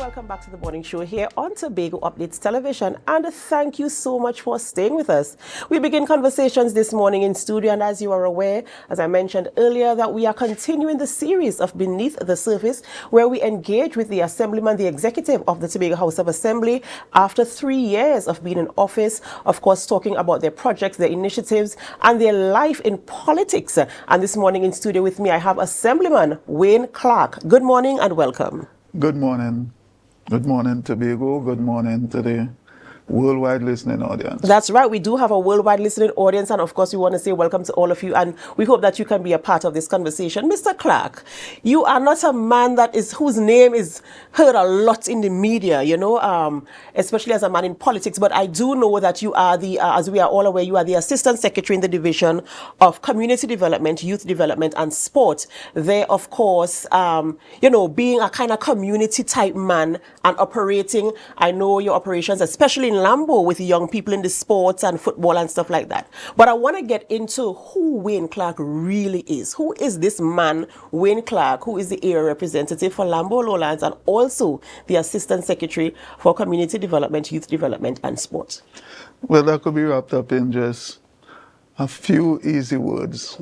welcome back to the morning show here on Tobago Updates Television, and thank you so much for staying with us. We begin conversations this morning in studio, and as you are aware, as I mentioned earlier, that we are continuing the series of Beneath the Surface, where we engage with the Assemblyman, the executive of the Tobago House of Assembly, after 3 years of being in office, of course, talking about their projects, their initiatives, and their life in politics. And this morning in studio with me, I have Assemblyman Wane Clarke. Good morning and welcome. Good morning. Good morning, Tobago. Good morning to the worldwide listening audience. That's right. We do have a worldwide listening audience, and of course, we want to say welcome to all of you, and we hope that you can be a part of this conversation. Mr. Clarke, you are not a man whose name is heard a lot in the media, especially as a man in politics, but I do know that you are as we are all aware, you are the Assistant Secretary in the Division of Community Development, Youth Development and Sport. There, of course, being a kind of community type man and operating, I know your operations, especially in Lambo, with young people in the sports and football and stuff like that. But I want to get into who Wane Clarke really is. Who is this man, Wane Clarke, who is the area representative for Lambo Lowlands and also the Assistant Secretary for Community Development, Youth Development and Sport? Well, that could be wrapped up in just a few easy words.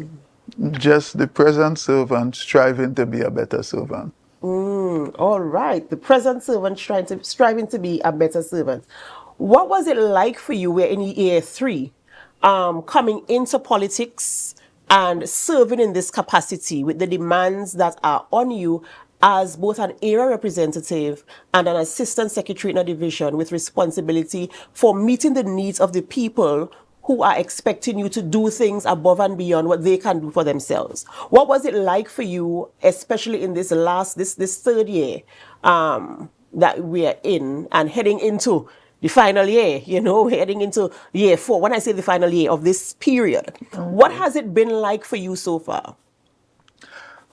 Just the present servant striving to be a better servant. All right. The present servant striving to be a better servant. What was it like for you? We're in year 3, coming into politics and serving in this capacity with the demands that are on you as both an area representative and an assistant secretary in a division with responsibility for meeting the needs of the people who are expecting you to do things above and beyond what they can do for themselves? What was it like for you, especially in this third year that we are in and heading into the final year, heading into year 4, when I say the final year of this period? Okay. What has it been like for you so far?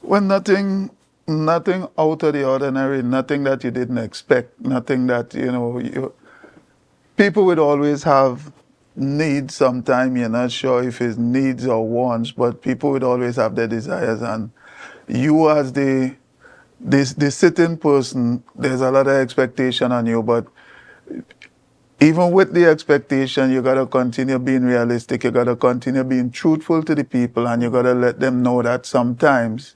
Well, nothing out of the ordinary, nothing that you didn't expect, nothing that, people would always have needs sometimes. You're not sure if it's needs or wants, but people would always have their desires. And you as the sitting person, there's a lot of expectation on you, but even with the expectation, you got to continue being realistic. You got to continue being truthful to the people, and you got to let them know that sometimes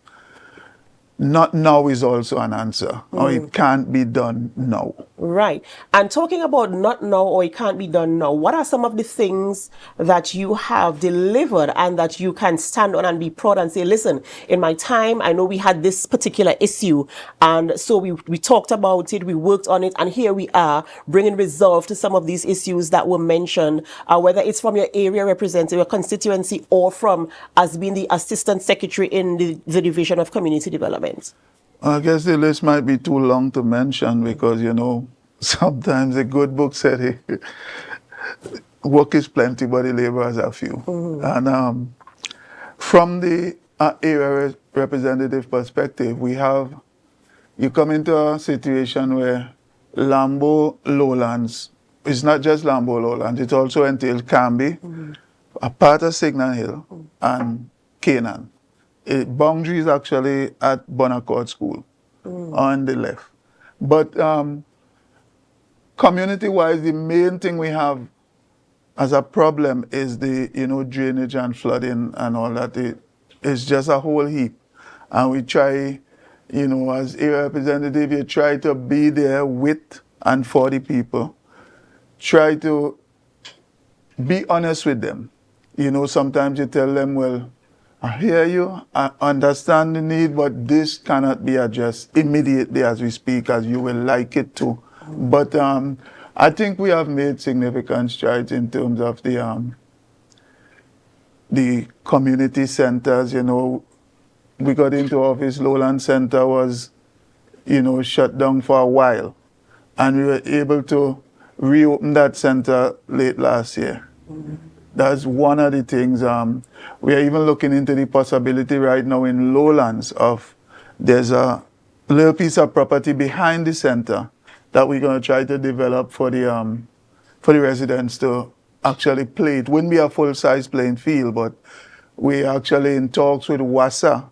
not now is also an answer, or it can't be done now. Right. And talking about not now or it can't be done now, what are some of the things that you have delivered and that you can stand on and be proud and say, listen, in my time, I know we had this particular issue, and so we talked about it, we worked on it, and here we are bringing resolve to some of these issues that were mentioned, whether it's from your area representative, your constituency, or from as being the Assistant Secretary in the Division of Community Development? I guess the list might be too long to mention because, sometimes a good book said, work is plenty, but the laborers are few. And from the area representative perspective, you come into a situation where Lambo Lowlands, it's not just Lambo Lowlands, it also entails Combie, a part of Signal Hill, and Canaan. Boundary is actually at Bonaccord School on the left. But community-wise, the main thing we have as a problem is the drainage and flooding and all that. It's just a whole heap. And we try, as area representative, you try to be there with and for the people. Try to be honest with them. Sometimes you tell them, well, I hear you, I understand the need, but this cannot be addressed immediately as we speak, as you will like it to. But I think we have made significant strides in terms of the community centers. We got into office, Lowland Center was, shut down for a while. And we were able to reopen that center late last year. That's one of the things. We are even looking into the possibility right now in Lowlands of there's a little piece of property behind the center that we're going to try to develop for the residents to actually play. It wouldn't be a full-size playing field, but we're actually in talks with WASA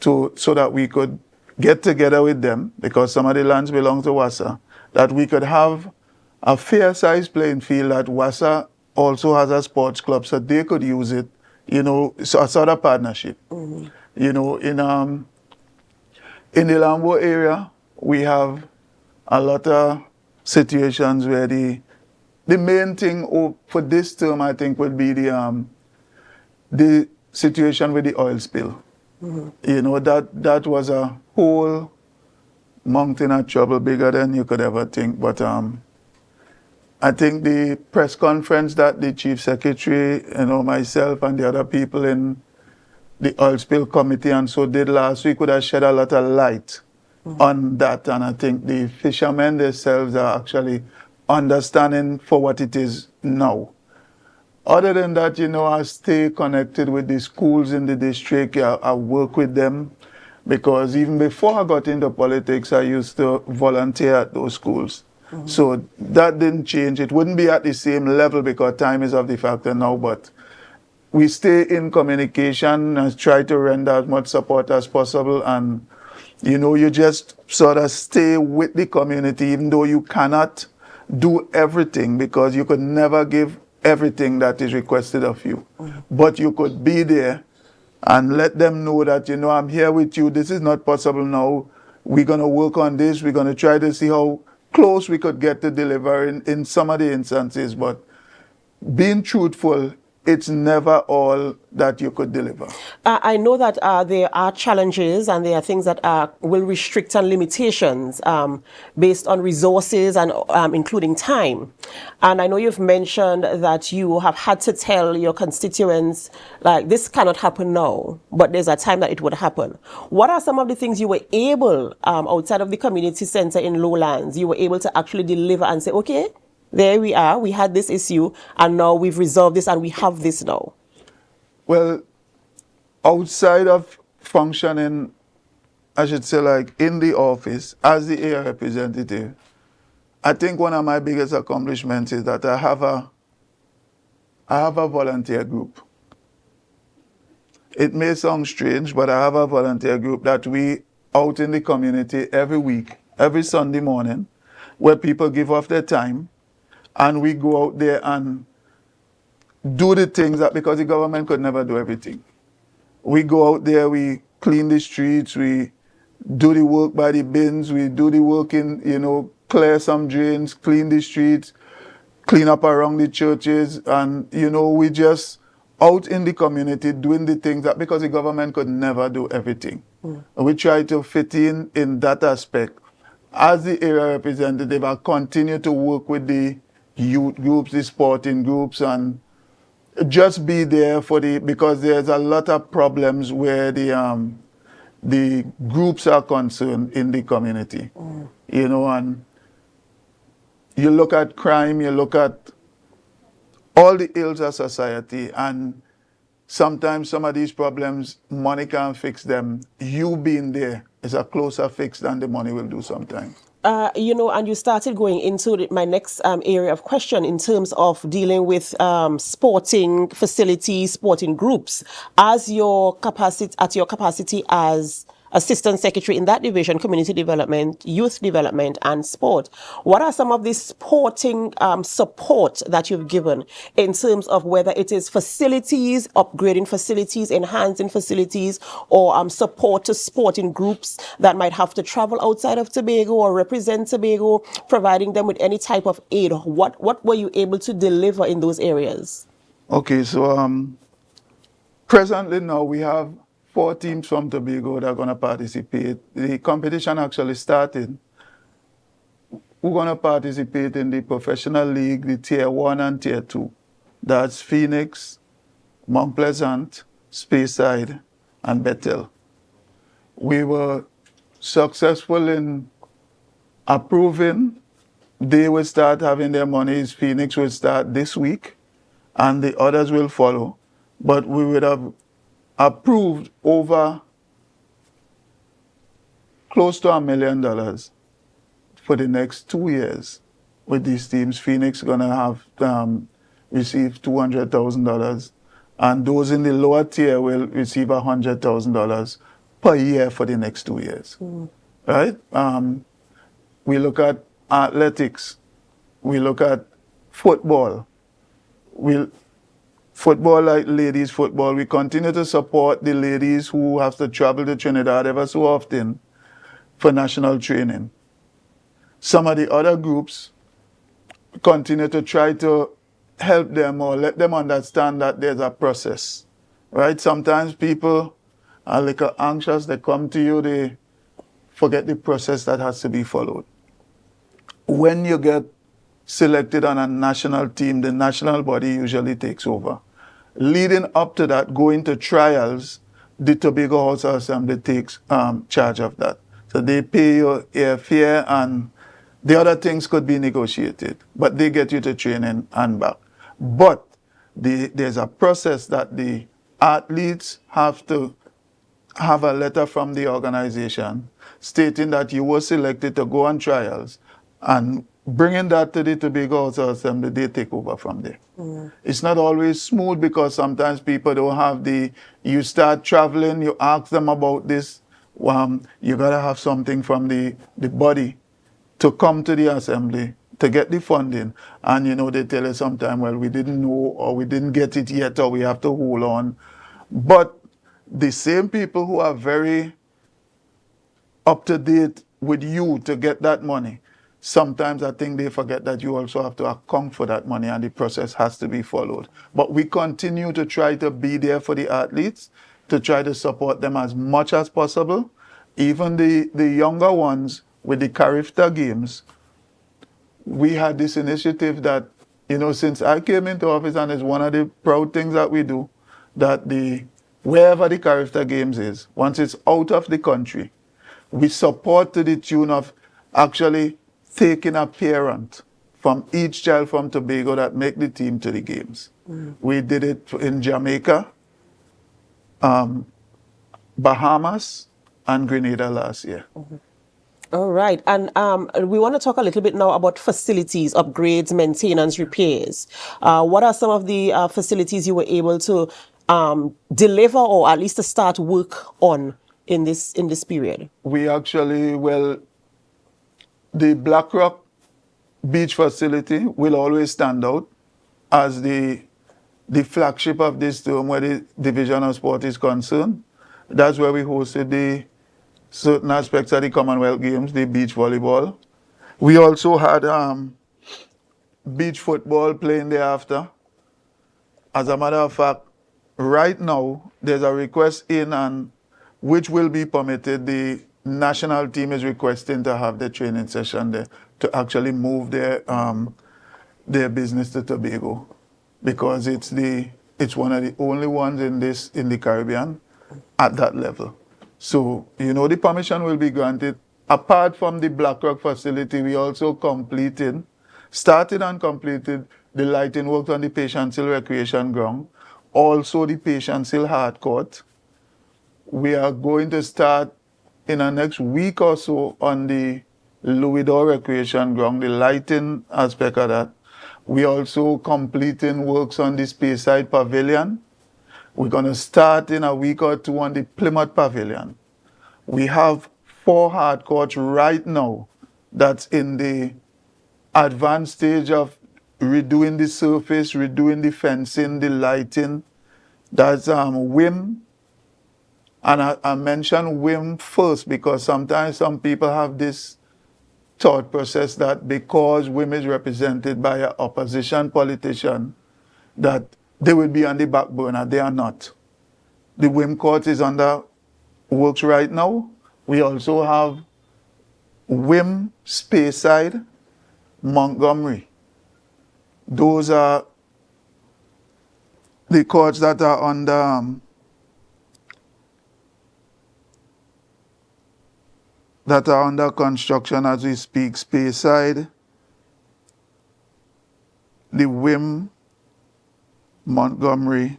so that we could get together with them, because some of the lands belong to WASA, that we could have a fair-sized playing field, that WASA also has a sports club, so they could use it, so a sort of partnership. In the Lambo area, we have a lot of situations where the main thing for this term, I think, would be the situation with the oil spill. That was a whole mountain of trouble, bigger than you could ever think. But I think the press conference that the chief secretary, myself and the other people in the oil spill committee and so did last week would have shed a lot of light on that. And I think the fishermen themselves are actually understanding for what it is now. Other than that, I stay connected with the schools in the district. I work with them, because even before I got into politics, I used to volunteer at those schools. So that didn't change. It wouldn't be at the same level because time is of the factor now, but we stay in communication and try to render as much support as possible. And, you just sort of stay with the community, even though you cannot do everything, because you could never give everything that is requested of you. But you could be there and let them know that, I'm here with you. This is not possible now. We're going to work on this. We're going to try to see how close we could get to deliver in some of the instances. But being truthful, it's never all that you could deliver. I know that there are challenges and there are things that will restrict and limitations based on resources and including time. And I know you've mentioned that you have had to tell your constituents, like, this cannot happen now, but there's a time that it would happen. What are some of the things you were able, outside of the community center in Lowlands, you were able to actually deliver and say, okay, there we are, we had this issue, and now we've resolved this and we have this now? Well, outside of functioning, I should say, like in the office as the area representative, I think one of my biggest accomplishments is that I have a volunteer group. It may sound strange, but I have a volunteer group that we out in the community every week, every Sunday morning, where people give off their time, and we go out there and do the things that, because the government could never do everything. We go out there, we clean the streets, we do the work by the bins, we do the work in, clear some drains, clean the streets, clean up around the churches, and, we just out in the community doing the things that, because the government could never do everything. We try to fit in that aspect. As the area representative, I continue to work with the youth groups, the sporting groups, and just be there because there's a lot of problems where the groups are concerned in the community. And you look at crime, you look at all the ills of society, and sometimes some of these problems, money can't fix them. You being there is a closer fix than the money will do sometimes. And you started going into my next area of question in terms of dealing with sporting facilities, sporting groups. At your capacity as Assistant Secretary in that division, Community Development, Youth Development and Sport, what are some of the sporting support that you've given in terms of whether it is facilities, upgrading facilities, enhancing facilities, or support to sporting groups that might have to travel outside of Tobago or represent Tobago, providing them with any type of aid? What were you able to deliver in those areas? Okay, so presently now we have 4 teams from Tobago that are going to participate. The competition actually started. We're going to participate in the professional league, the Tier 1 and Tier 2. That's Phoenix, Mount Pleasant, Speyside, and Bethel. We were successful in approving. They will start having their monies. Phoenix will start this week, and the others will follow. But we would have approved over close to $1 million for the next 2 years with these teams. Phoenix going to have receive $200,000, and those in the lower tier will receive $100,000 per year for the next 2 years, right? We look at athletics, we look at football, football, like ladies football, we continue to support the ladies who have to travel to Trinidad ever so often for national training. Some of the other groups continue to try to help them or let them understand that there's a process, right? Sometimes people are a little anxious, they come to you, they forget the process that has to be followed. When you get selected on a national team, the national body usually takes over. Leading up to that, going to trials, the Tobago House of Assembly takes charge of that. So they pay your airfare, and the other things could be negotiated, but they get you to training and back. But there's a process that the athletes have to have a letter from the organization stating that you were selected to go on trials, and bringing that to the Tobago House of Assembly, they take over from there. It's not always smooth because sometimes people don't have you start traveling, you ask them about this, you gotta have something from the body to come to the assembly to get the funding. And they tell you sometimes, well, we didn't know, or we didn't get it yet, or we have to hold on. But the same people who are very up to date with you to get that money, sometimes I think they forget that you also have to account for that money, and the process has to be followed. But we continue to try to be there for the athletes, to try to support them as much as possible. Even the younger ones with the Carifta Games, we had this initiative that, since I came into office, and it's one of the proud things that we do, that wherever the Carifta Games is, once it's out of the country, we support to the tune of actually taking a parent from each child from Tobago that make the team to the games. We did it in Jamaica, Bahamas, and Grenada last year. All right. And we want to talk a little bit now about facilities, upgrades, maintenance, repairs. What are some of the facilities you were able to deliver, or at least to start work on in this period? We actually, the Black Rock Beach facility will always stand out as the flagship of this term where the Division of Sport is concerned. That's where we hosted the certain aspects of the Commonwealth Games, the beach volleyball. We also had beach football playing thereafter. As a matter of fact, right now, there's a request in, and which will be permitted. The national team is requesting to have the training session there to actually move their business to Tobago, because it's one of the only ones in the Caribbean at that level. So, the permission will be granted. Apart from the Black Rock facility, we also started and completed the lighting work on the Patience Hill Recreation Ground, also the Patience Hill Hard Court. We are going to start in the next week or so on the Louisdor Recreation Ground, the lighting aspect of that. We also completing works on the Speyside Pavilion. We're going to start in a week or two on the Plymouth Pavilion. We have 4 hard courts right now that's in the advanced stage of redoing the surface, redoing the fencing, the lighting. That's WIM. And I mention WIM first because sometimes some people have this thought process that because WIM is represented by an opposition politician, that they will be on the back burner. They are not. The WIM court is under works right now. We also have WIM Speyside, Montgomery. Those are the courts that are under construction as we speak. Speyside, the WIM, Montgomery,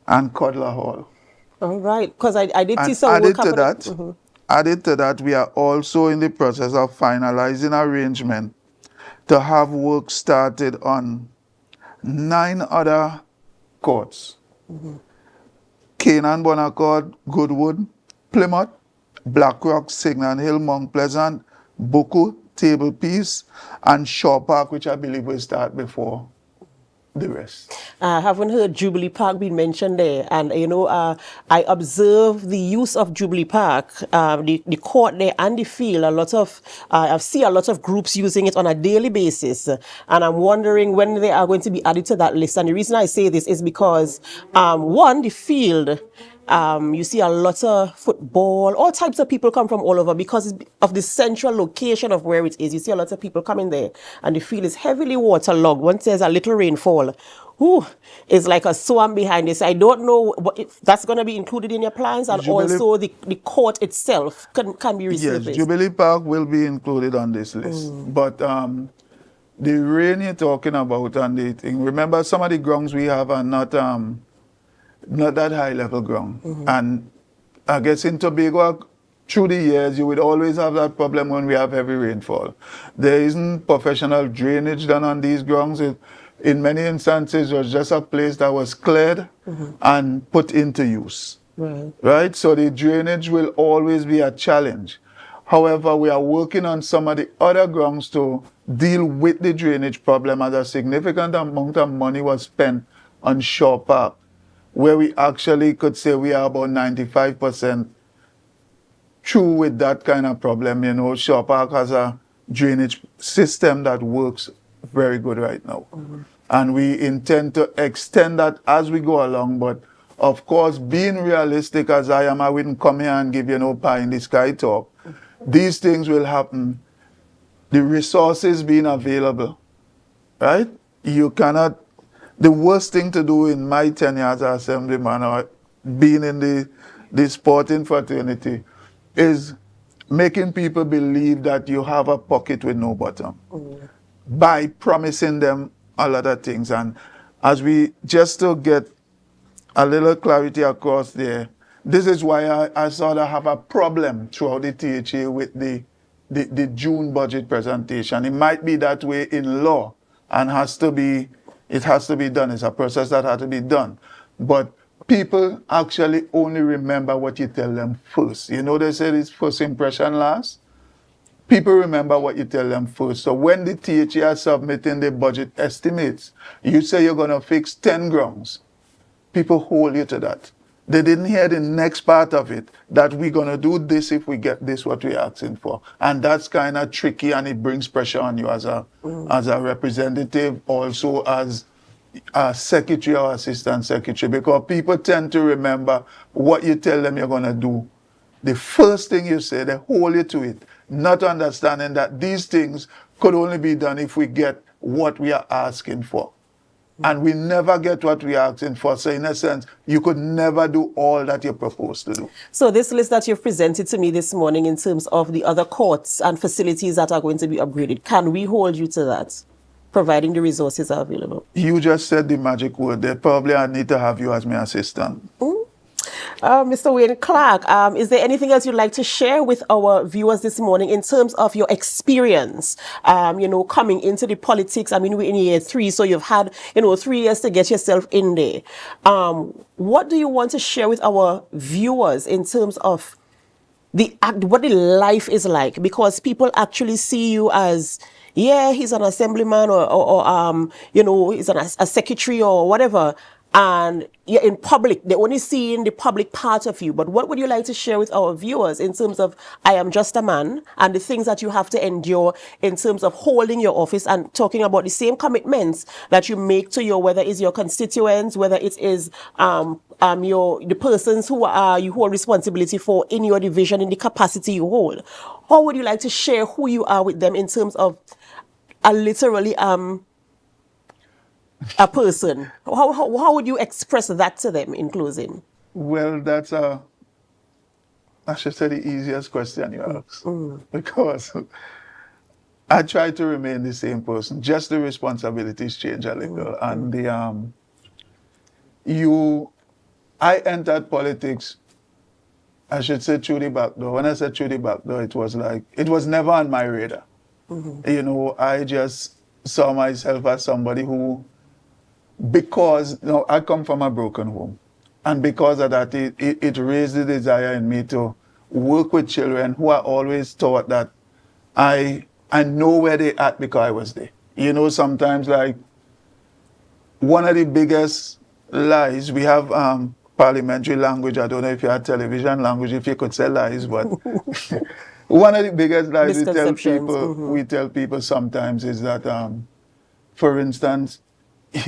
and Codler Hall. All right, because I did see some work happening. Added to that, we are also in the process of finalizing arrangement to have work started on 9 other courts. Canaan, Bonaccord, Goodwood, Plymouth, Blackrock, Signal Hill, Mount Pleasant, Buku, Table Peace, and Shaw Park, which I believe will start before the rest. I haven't heard Jubilee Park being mentioned there. And, I observe the use of Jubilee Park, the court there and the field. I see a lot of groups using it on a daily basis. And I'm wondering when they are going to be added to that list. And the reason I say this is because, one, the field, you see a lot of football, all types of people come from all over because of the central location of where it is. You see a lot of people coming there, and the field is heavily waterlogged. Once there's a little rainfall, it's like a swamp behind this. I don't know if that's going to be included in your plans, and also the court itself can be resurfaced. Yes, Jubilee Park will be included on this list. But the rain you're talking about and the thing, remember some of the grounds we have are not that high level ground. And I guess in Tobago, through the years, you would always have that problem when we have heavy rainfall. There isn't professional drainage done on these grounds. In many instances, it was just a place that was cleared and put into use. Right? So the drainage will always be a challenge. However, we are working on some of the other grounds to deal with the drainage problem, as a significant amount of money was spent on Shaw Park, where we actually could say we are about 95% through with that kind of problem. You know, Shaw Park has a drainage system that works very good right now. And we intend to extend that as we go along. But of course, being realistic as I am, I wouldn't come here and give you no pie in the sky talk. These things will happen. The resources being available, right? You cannot. The worst thing to do in my tenure as an assemblyman or being in the sporting fraternity is making people believe that you have a pocket with no bottom by promising them a lot of things. And as we just to get a little clarity across there, this is why I sort of have a problem throughout the THA with the June budget presentation. It might be that way in law and it has to be done. It's a process that has to be done. But people actually only remember what you tell them first. You know, they say this first impression lasts. People remember what you tell them first. So when the THA are submitting the budget estimates, you say you're going to fix 10 grounds. People hold you to that. They didn't hear the next part of it, that we're going to do this if we get this, what we're asking for. And that's kind of tricky, and it brings pressure on you as a representative, also as a secretary or assistant secretary, because people tend to remember what you tell them you're going to do. The first thing you say, they hold you to it, not understanding that these things could only be done if we get what we are asking for. And we never get what we are asking for. So in a sense, you could never do all that you're proposed to do. So this list that you've presented to me this morning in terms of the other courts and facilities that are going to be upgraded, can we hold you to that, providing the resources are available? You just said the magic word. They probably need to have you as my assistant. Mr. Wane Clarke, is there anything else you'd like to share with our viewers this morning in terms of your experience, coming into the politics? I mean, we're in year 3, so you've had, 3 years to get yourself in there. What do you want to share with our viewers in terms of what the life is like? Because people actually see you as, he's an assemblyman or he's a secretary or whatever. And in public, they're only seeing the public part of you. But what would you like to share with our viewers in terms of, I am just a man, and the things that you have to endure in terms of holding your office and talking about the same commitments that you make to whether it's your constituents, whether it is the persons who you hold responsibility for in your division, in the capacity you hold. How would you like to share who you are with them in terms of literally a person? How would you express that to them in closing? Well, that's I should say the easiest question you ask. Because I try to remain the same person, just the responsibilities change a little. And I entered politics, I should say, through the back door. When I said through the back door, it was never on my radar. I just saw myself as somebody who, because I come from a broken home. And because of that, it raised the desire in me to work with children who are always taught that I know where they at because I was there. You know, sometimes like one of the biggest lies, we have parliamentary language. I don't know if you had television language, if you could say lies, but one of the biggest lies we tell people sometimes is that, for instance,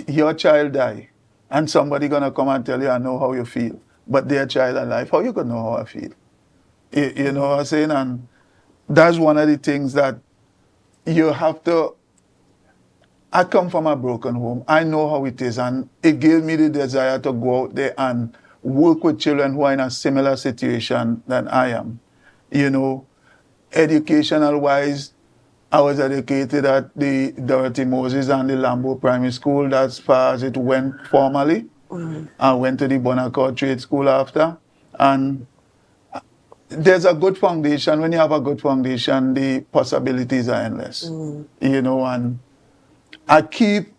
your child die, and somebody gonna come and tell you, I know how you feel, but their child alive, how you gonna know how I feel? You know what I'm saying? And that's one of the things that you have to. I come from a broken home. I know how it is, and it gave me the desire to go out there and work with children who are in a similar situation than I am. You know, educational wise, I was educated at the Dorothy Moses and the Lambo Primary School. That's as far as it went formally. I went to the Bonaccord Trade School after. And there's a good foundation. When you have a good foundation, the possibilities are endless. You know, and I keep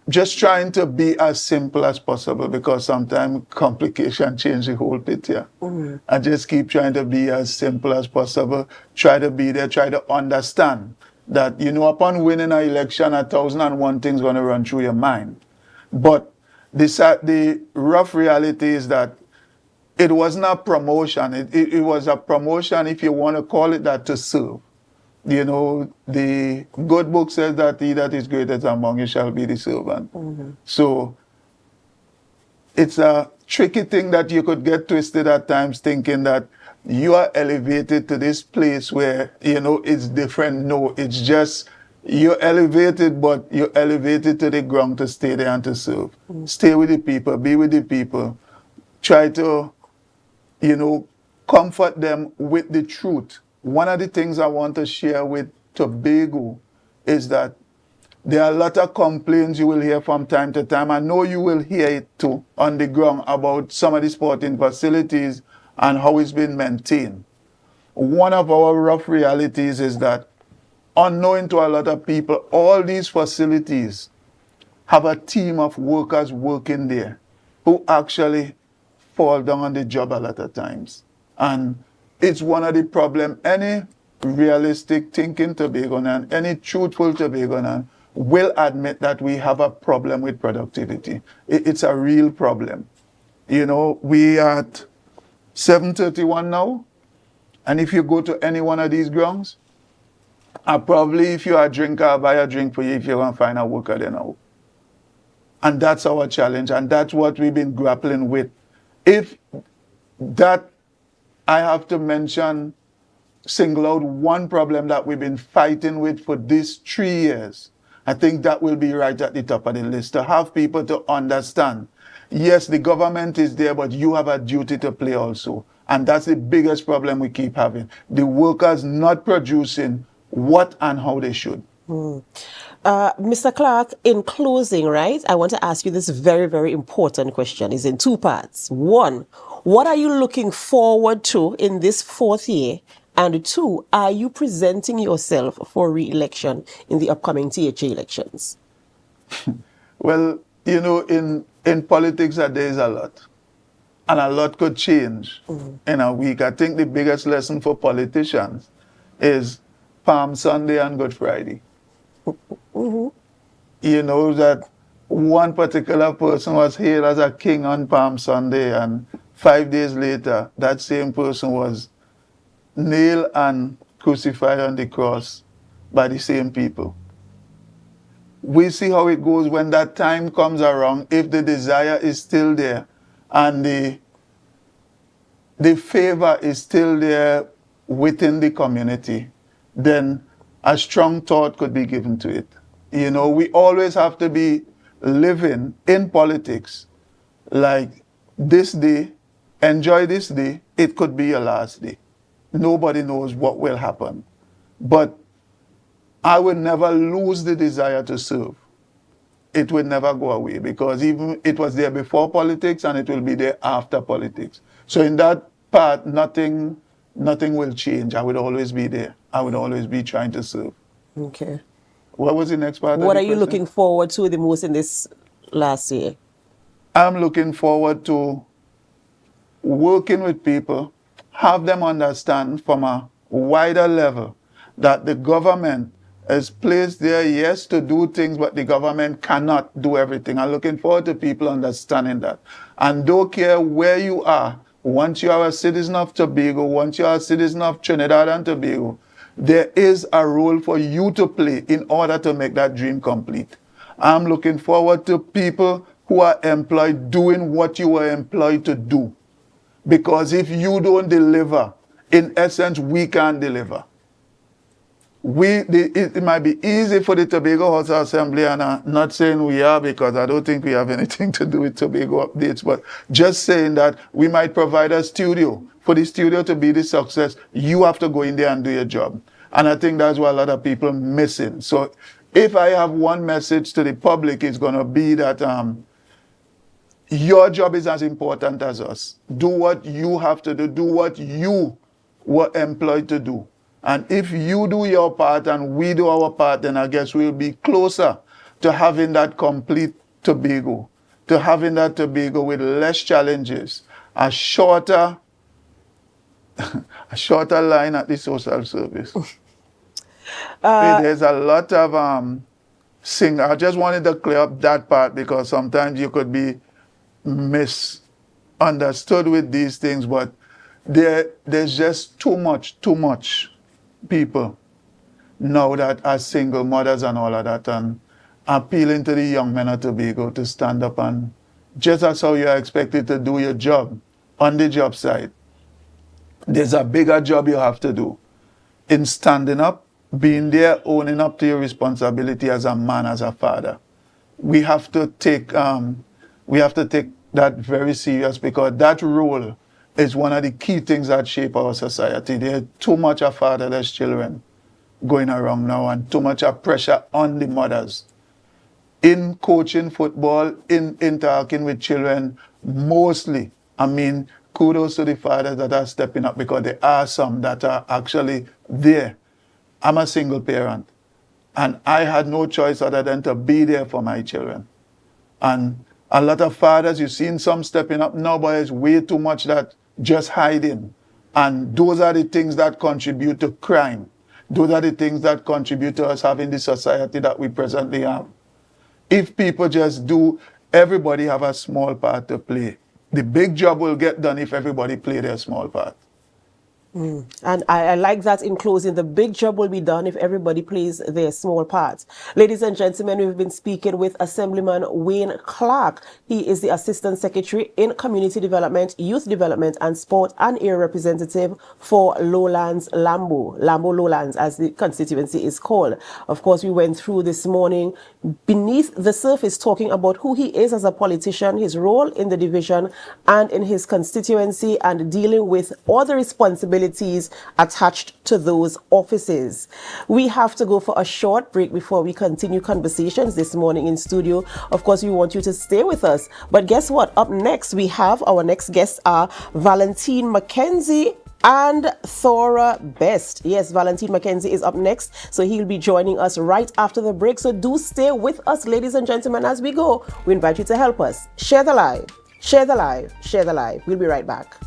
just trying to be as simple as possible because sometimes complication change the whole picture. I just keep trying to be as simple as possible, try to be there, try to understand that, you know, upon winning an election, 1,001 things going to run through your mind. But the rough reality is that it wasn't a promotion. It was a promotion, if you want to call it that, to serve. You know, the good book says that he that is greatest among you shall be the servant. So it's a tricky thing that you could get twisted at times, thinking that you are elevated to this place where, you know, it's different. No, it's just you're elevated, but you're elevated to the ground to stay there and to serve. Stay with the people, be with the people. Try to, you know, comfort them with the truth. One of the things I want to share with Tobago is that there are a lot of complaints you will hear from time to time. I know you will hear it too on the ground about some of the sporting facilities and how it's been maintained. One of our rough realities is that, unknowing to a lot of people, all these facilities have a team of workers working there who actually fall down on the job a lot of times. And it's one of the problems. Any realistic thinking Tobagoan, any truthful Tobagoan will admit that we have a problem with productivity. It's a real problem. You know, we are at 7:31 now, and if you go to any one of these grounds, probably if you're a drinker, I'll buy a drink for you if you're going to find a worker there now. And that's our challenge, and that's what we've been grappling with. If that, I have to single out one problem that we've been fighting with for these 3 years. I think that will be right at the top of the list, to have people to understand, yes, the government is there, but you have a duty to play also. And that's the biggest problem we keep having. The workers not producing what and how they should. Mr. Clarke, in closing, right, I want to ask you this very, very important question. It's in two parts. One, what are you looking forward to in this 4th year? And two, are you presenting yourself for re-election in the upcoming THA elections? Well, you know, in politics, there is a lot. And a lot could change in a week. I think the biggest lesson for politicians is Palm Sunday and Good Friday. You know that one particular person was hailed as a king on Palm Sunday, and 5 days later, that same person was nailed and crucified on the cross by the same people. We see how it goes when that time comes around. If the desire is still there and the favor is still there within the community, then a strong thought could be given to it. You know, we always have to be living in politics like this day, enjoy this day, it could be your last day. Nobody knows what will happen. But I would never lose the desire to serve. It will never go away, because even it was there before politics and it will be there after politics. So in that part, nothing will change. I would always be there. I would always be trying to serve. Okay. What was the next part? What are you looking forward to the most in this last year? I'm looking forward to working with people, have them understand from a wider level that the government is placed there, yes, to do things, but the government cannot do everything. I'm looking forward to people understanding that. And don't care where you are, once you are a citizen of Tobago, once you are a citizen of Trinidad and Tobago, there is a role for you to play in order to make that dream complete. I'm looking forward to people who are employed doing what you were employed to do. Because if you don't deliver, in essence, we can't deliver. It might be easy for the Tobago House Assembly, and I'm not saying we are, because I don't think we have anything to do with Tobago updates, but just saying that we might provide a studio. For the studio to be the success, you have to go in there and do your job. And I think that's what a lot of people are missing. So if I have one message to the public, it's going to be that your job is as important as us. Do what you have to do. Do what you were employed to do. And if you do your part and we do our part, then I guess we'll be closer to having that complete Tobago, to having that Tobago with less challenges, a shorter line at the social service. There's a lot of I just wanted to clear up that part, because sometimes you could be misunderstood with these things, but there's just too much people now that are single mothers and all of that, and appealing to the young men of Tobago to stand up and, just as how you're expected to do your job on the job site, there's a bigger job you have to do in standing up, being there, owning up to your responsibility as a man, as a father. We have to take that very serious, because that role is one of the key things that shape our society. There's too much of fatherless children going around now, and too much of pressure on the mothers. In coaching football, in interacting with children, mostly, I mean, kudos to the fathers that are stepping up, because there are some that are actually there. I'm a single parent, and I had no choice other than to be there for my children. And a lot of fathers, you've seen some stepping up now, but it's way too much that just hiding. And those are the things that contribute to crime. Those are the things that contribute to us having the society that we presently have. If people just do, everybody have a small part to play. The big job will get done if everybody play their small part. And I like that in closing. The big job will be done if everybody plays their small part. Ladies and gentlemen, we've been speaking with Assemblyman Wane Clarke. He is the Assistant Secretary in Community Development, Youth Development and Sport, and Area Representative for Lowlands Lambo Lowlands, as the constituency is called. Of course, we went through this morning beneath the surface, talking about who he is as a politician, his role in the division and in his constituency, and dealing with all the responsibilities attached to those offices. We have to go for a short break before we continue conversations this morning in studio. Of course, we want you to stay with us. But guess what? Up next, we have our next guests are Valentine McKenzie and Thora Best. Yes, Valentine McKenzie is up next, so he'll be joining us right after the break. So do stay with us, ladies and gentlemen, as we go. We invite you to help us. Share the live, share the live, share the live. We'll be right back.